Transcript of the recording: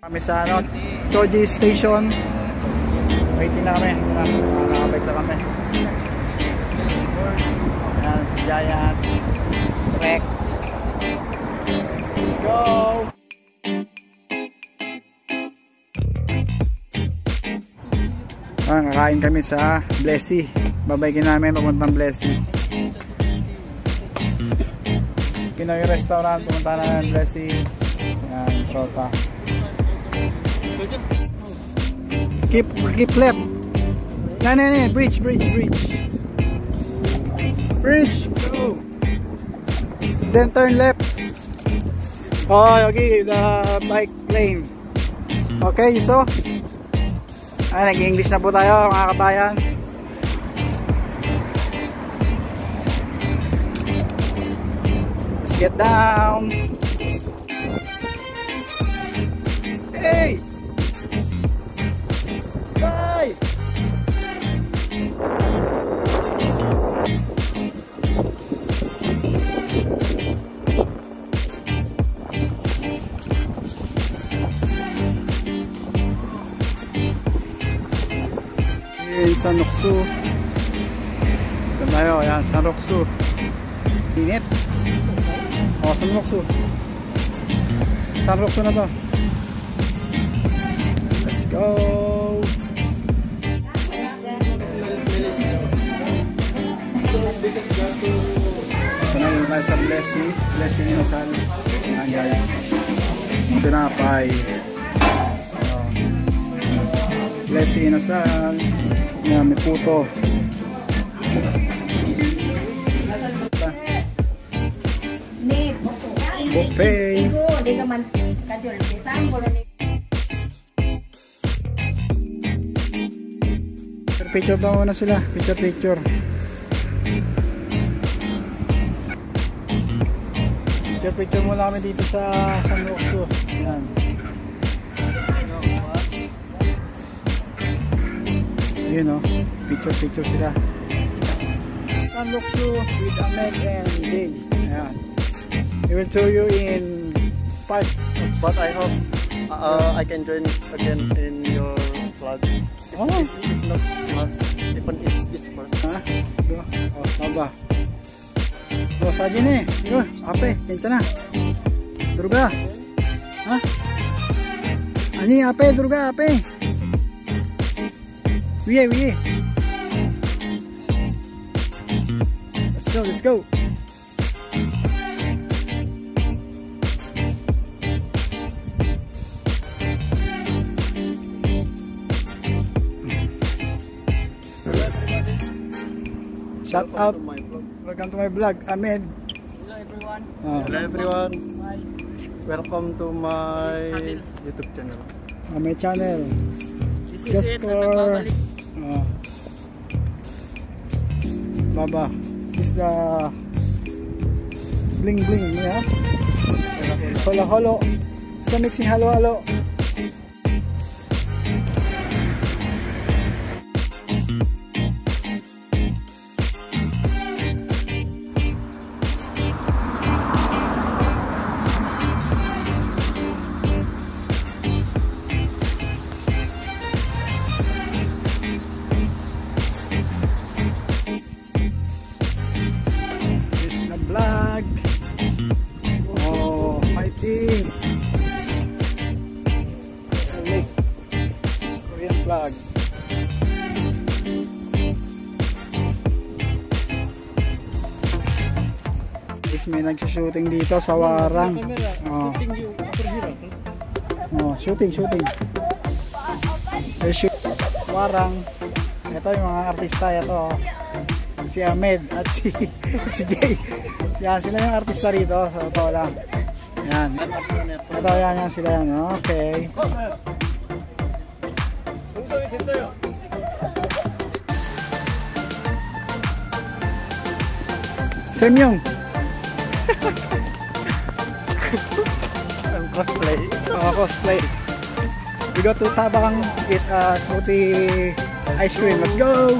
Kami sa ano, Choji Station. Waiting na kami. Nakakabike na kami. Ayan, si Giant Trek. Let's go! Kakain kami sa Blessy. Babaykin namin papuntang Blessy. Pinoy restaurant, pumunta na ng Blessy. Ayan, tropa. Keep left. No, bridge. Go. Then turn left. Oh, okay, the bike lane. Okay, so nag-English na po tayo mga kabayan. Let's get down. Hey! Bye! San Roxo. Ito tayo, yan, San Roxo. Init. O, San Roxo. San Roxo na to. Let's go. Ito na yung tayo sa Blessy. Blessy ni Masal. Yan guys. Sinapay. Blessy Inasal. Yan, may puto. Buffet. Picture daw muna sila. Picture. Picture muna kami dito sa San Roxo. Yan. You know, picture sila. San Roxo with Ahmed and Jay. Ayan. I will show you in part. But I hope I can join again in your vlog. Oh, it's not us. Even it's first. Ha? Oh, saba. Oh, saja nih. Yo, ape? Ito na. Durga. Ha? Ani ape? Durga ape? Wiye. Let's go. Shout out. Welcome to my vlog, Ahmed. Hello everyone. Hello everyone. Welcome to my YouTube channel. My channel. This is it. Baba. This is the bling, yeah. Holo. So mixing halo. Vlog. Oh, fighting. Korean vlog. Guys, may nag-shooting dito sa Warang. Oh. Oh, shooting. Warang. Ito yung mga artista ito. Si Ahmed at si Jay. Yan, sila yung artista rito. Sa totoo lang. Yan. Ito, yan sila yan. Okay. Semyong. Cosplay. We got to Tabang get smoothie ice cream. Let's go!